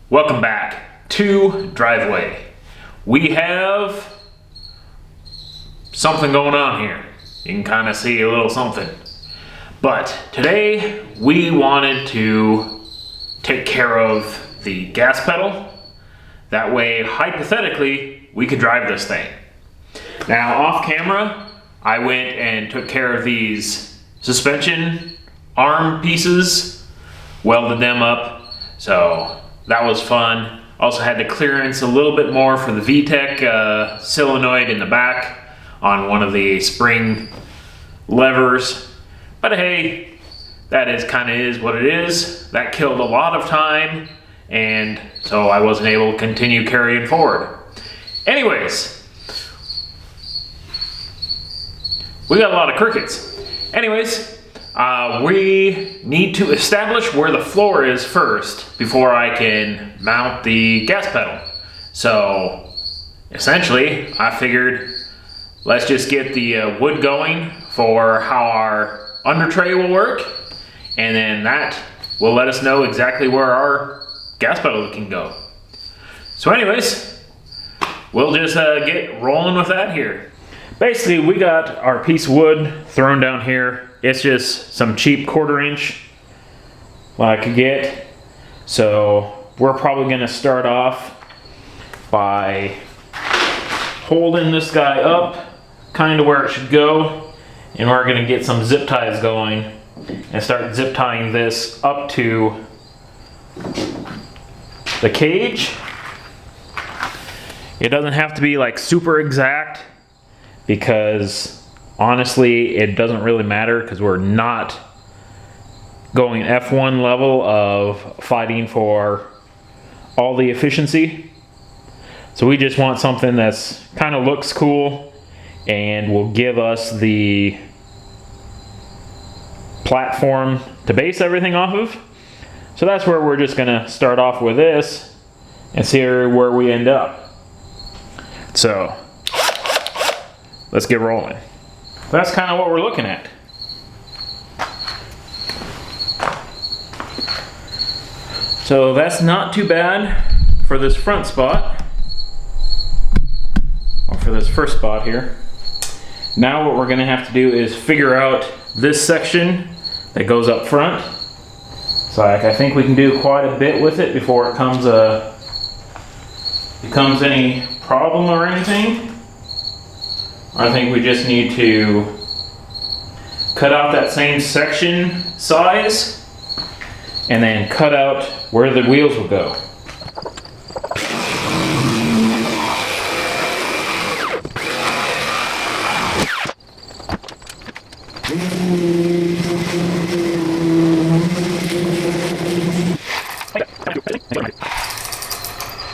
Welcome back to Driveway. We have something going on here. You can kind of see a little something. But today we wanted to take care of the gas pedal. That way, hypothetically, we could drive this thing. Now, off camera, I went and took care of these suspension arm pieces, welded them up, so that was fun. Also had to clearance a little bit more for the VTEC solenoid in the back on one of the spring levers. But hey, that is what it is. That killed a lot of time, and so I wasn't able to continue carrying forward. Anyways, we got a lot of crickets. Anyways, we need to establish where the floor is first before I can mount the gas pedal. So essentially, I figured let's just get the wood going for how our under tray will work, and then that will let us know exactly where our gas pedal can go. So anyways, we'll just get rolling with that here. Basically, we got our piece of wood thrown down here. It's just some cheap 1/4 inch what I could get. So we're probably gonna start off by holding this guy up kind of where it should go, and we're gonna get some zip ties going and start zip tying this up to the cage. It doesn't have to be like super exact, because honestly it doesn't really matter, because we're not going F1 level of fighting for all the efficiency. So we just want something that's kind of looks cool and will give us the platform to base everything off of. So that's where we're just gonna start off with this and see where we end up. So let's get rolling. That's kind of what we're looking at. So that's not too bad for this front spot, or for this first spot here. Now what we're gonna have to do is figure out this section that goes up front. So I think we can do quite a bit with it before it becomes any problem or anything. I think we just need to cut out that same section size and then cut out where the wheels will go.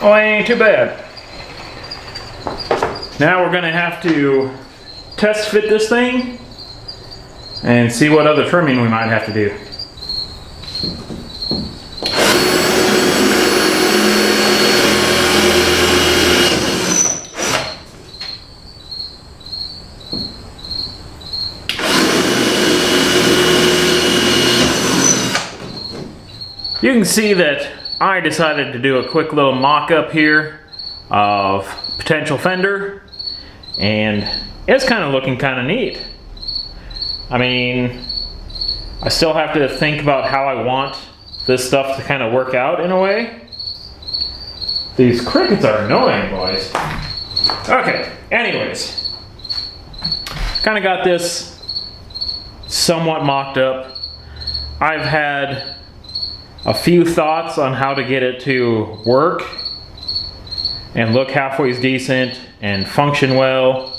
Oh, ain't too bad. Now we're gonna have to test fit this thing and see what other trimming we might have to do. You can see that I decided to do a quick little mock-up here of potential fender, and it's kind of looking kind of neat. I mean, I still have to think about how I want this stuff to kind of work out in a way. These crickets are annoying, boys. Okay, anyways, kind of got this somewhat mocked up. I've had a few thoughts on how to get it to work and look halfway decent and function well,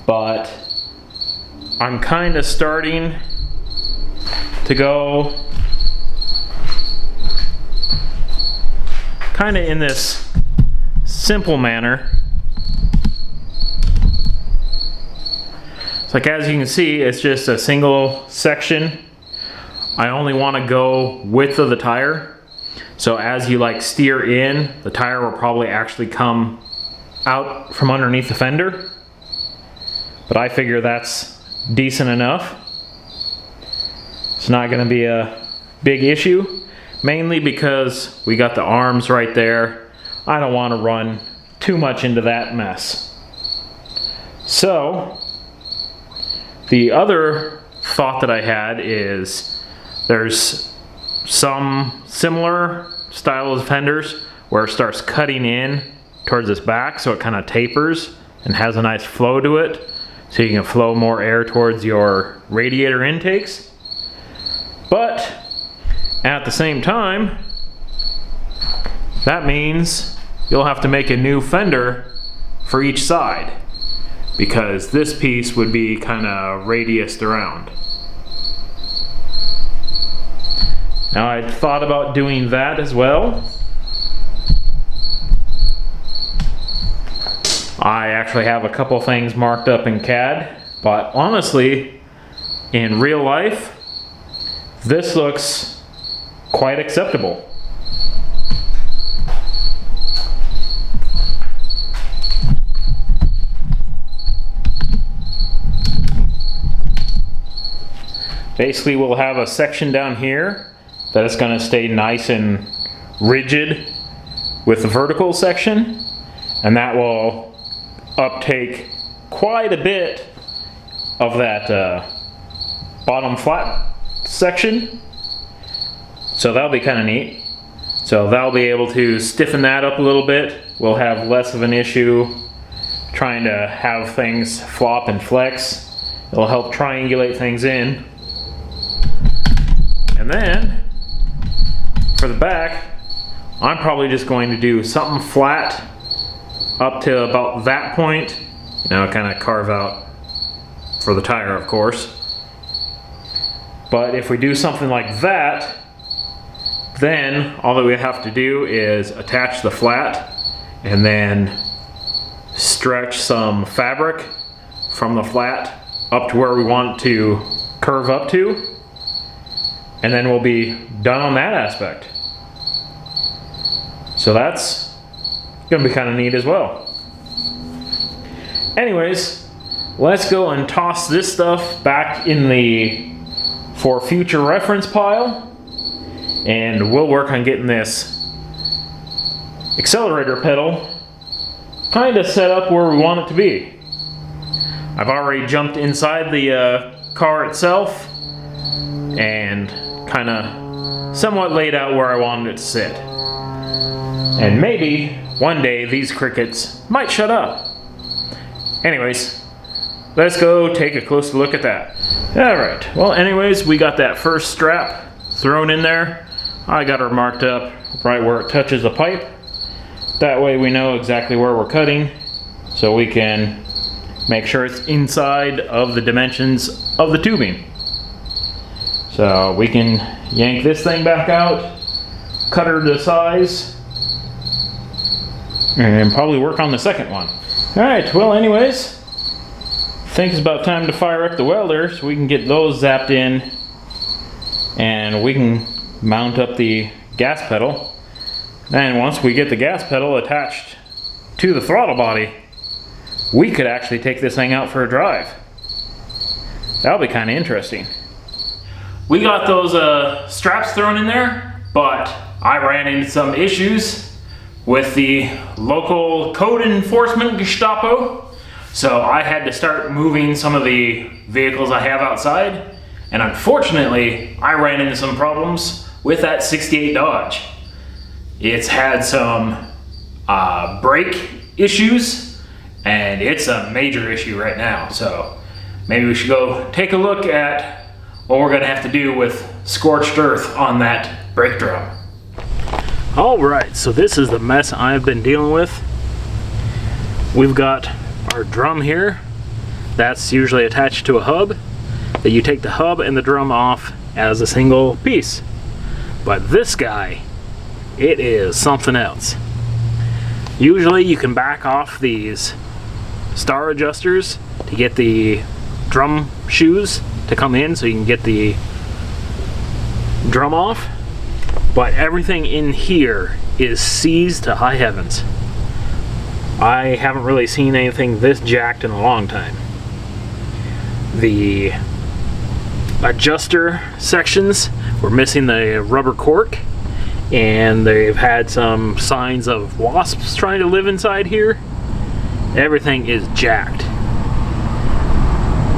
but I'm kind of starting to go kind of in this simple manner. It's like, as you can see, it's just a single section. I only want to go width of the tire, so as you like steer in, the tire will probably actually come out from underneath the fender, but I figure that's decent enough. It's not going to be a big issue. mainly because we got the arms right there. I don't want to run too much into that mess. So, the other thought that I had is there's some similar style of fenders where it starts cutting in towards this back, so it kind of tapers and has a nice flow to it, so you can flow more air towards your radiator intakes. But at the same time, that means you'll have to make a new fender for each side, because this piece would be kind of radiused around. Now I thought about doing that as well. I actually have a couple things marked up in CAD, but honestly, in real life, this looks quite acceptable. Basically, we'll have a section down here that is going to stay nice and rigid with the vertical section, and that will uptake quite a bit of that bottom flat section. So that'll be kind of neat. So that'll be able to stiffen that up a little bit. We'll have less of an issue trying to have things flop and flex. It'll help triangulate things in. And then for the back, I'm probably just going to do something flat up to about that point, you know, kind of carve out for the tire, of course. But if we do something like that, then all that we have to do is attach the flat and then stretch some fabric from the flat up to where we want it to curve up to, and then we'll be done on that aspect. So that's gonna be kind of neat as well. Anyways, let's go and toss this stuff back in the for future reference pile, and we'll work on getting this accelerator pedal kind of set up where we want it to be. I've already jumped inside the car itself and kind of somewhat laid out where I wanted it to sit. And maybe one day these crickets might shut up. Anyways, let's go take a closer look at that. Alright, well anyways, we got that first strap thrown in there. I got her marked up right where it touches the pipe. That way we know exactly where we're cutting, so we can make sure it's inside of the dimensions of the tubing. So we can yank this thing back out, cut her to size, and probably work on the second one. Alright, well anyways, I think it's about time to fire up the welder so we can get those zapped in and we can mount up the gas pedal. And once we get the gas pedal attached to the throttle body, we could actually take this thing out for a drive. That'll be kind of interesting. We got those straps thrown in there, but I ran into some issues with the local code enforcement Gestapo. So I had to start moving some of the vehicles I have outside, and unfortunately I ran into some problems with that 68 Dodge. It's had some brake issues, and it's a major issue right now. So maybe we should go take a look at what we're gonna have to do with scorched earth on that brake drum. Alright, so this is the mess I've been dealing with. We've got our drum here. That's usually attached to a hub, that you take the hub and the drum off as a single piece. But this guy, it is something else. Usually you can back off these star adjusters to get the drum shoes to come in so you can get the drum off, but everything in here is seized to high heavens. I haven't really seen anything this jacked in a long time. The adjuster sections were missing the rubber cork, and they've had some signs of wasps trying to live inside here. Everything is jacked.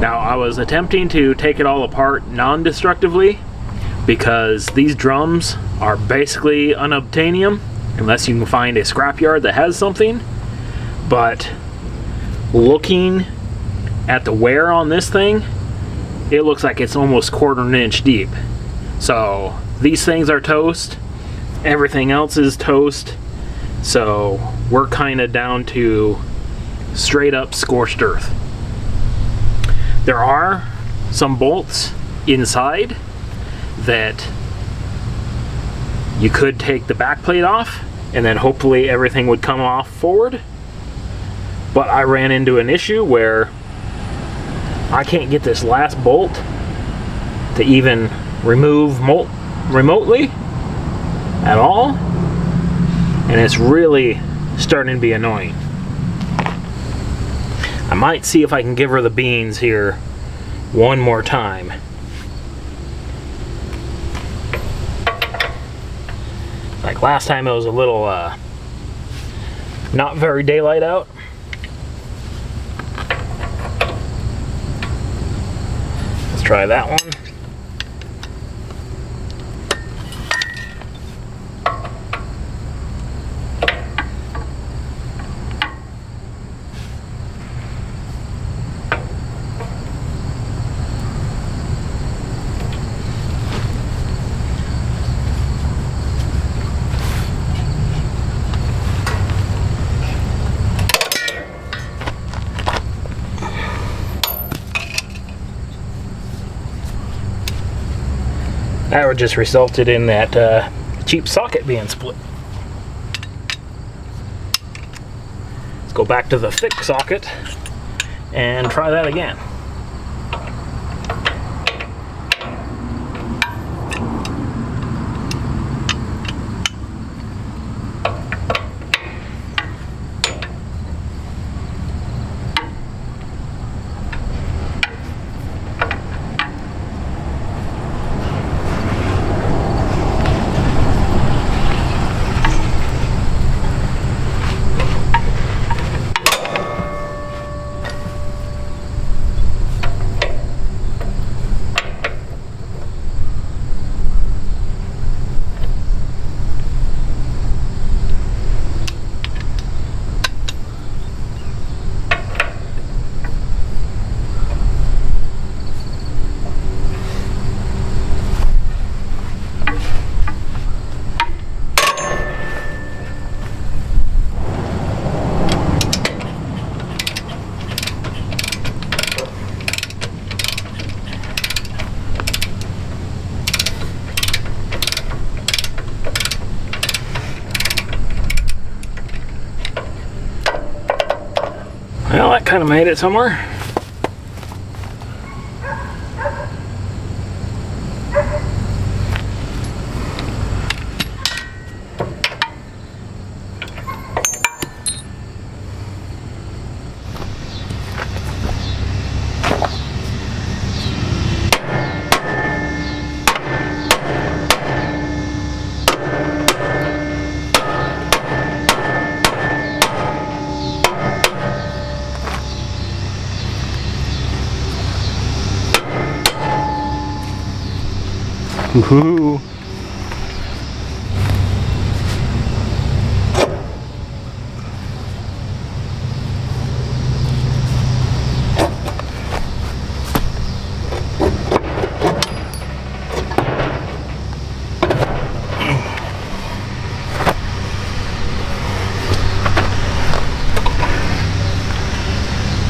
Now, I was attempting to take it all apart non-destructively because these drums are basically unobtainium unless you can find a scrapyard that has something. But looking at the wear on this thing, it looks like it's almost 1/4 inch deep. So these things are toast. Everything else is toast. So we're kind of down to straight up scorched earth. There are some bolts inside that you could take the back plate off and then hopefully everything would come off forward. But I ran into an issue where I can't get this last bolt to even remove remotely at all, and it's really starting to be annoying. I might see if I can give her the beans here one more time. Like last time it was a little not very daylight out. Let's try that one. That would just resulted in that cheap socket being split. Let's go back to the thick socket and try that again. Well, that kind of made it somewhere. Woohoo!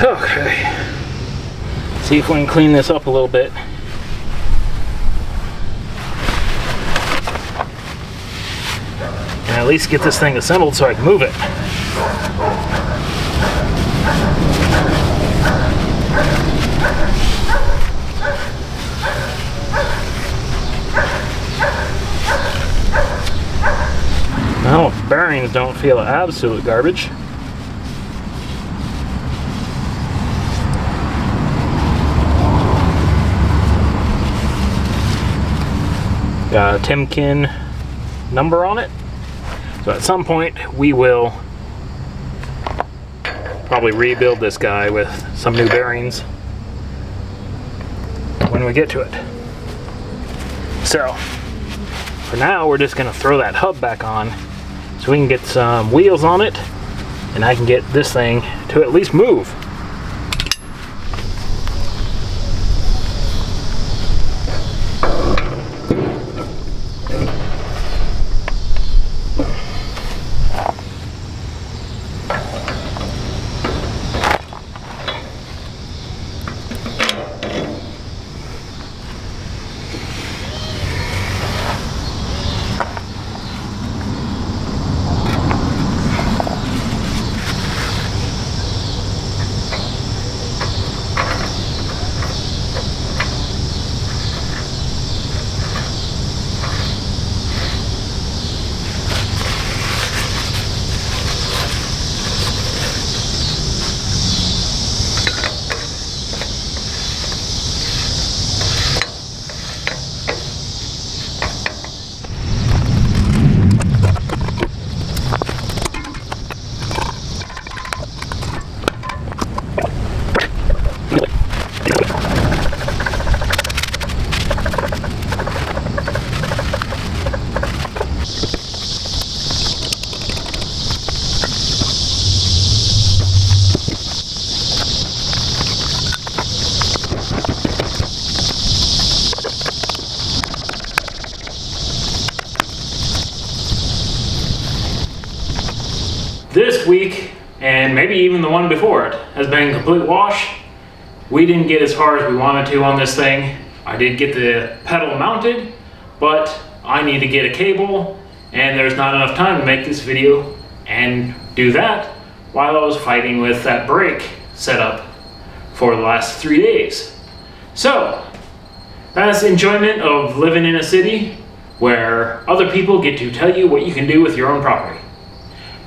Okay. See if we can clean this up a little bit. And at least get this thing assembled so I can move it. Well, bearings don't feel absolute garbage. Got a Timken number on it. So at some point we will probably rebuild this guy with some new bearings when we get to it. So for now we're just going to throw that hub back on so we can get some wheels on it and I can get this thing to at least move. This week, and maybe even the one before it, has been a complete wash. We didn't get as far as we wanted to on this thing. I did get the pedal mounted, but I need to get a cable, and there's not enough time to make this video and do that while I was fighting with that brake setup for the last 3 days. So, that's the enjoyment of living in a city where other people get to tell you what you can do with your own property.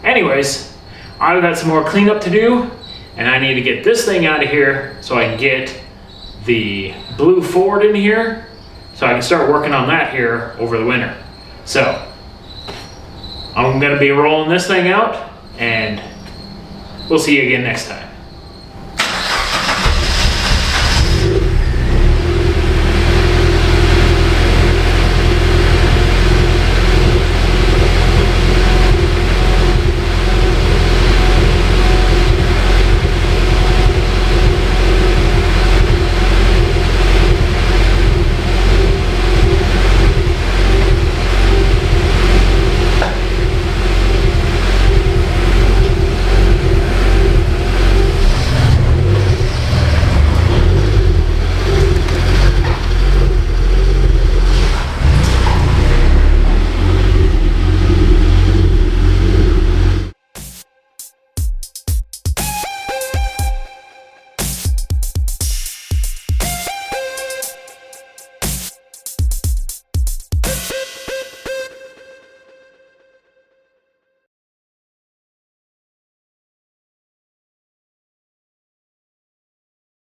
Anyways, I've got some more cleanup to do, and I need to get this thing out of here so I can get the blue Ford in here so I can start working on that here over the winter. So, I'm going to be rolling this thing out, and we'll see you again next time.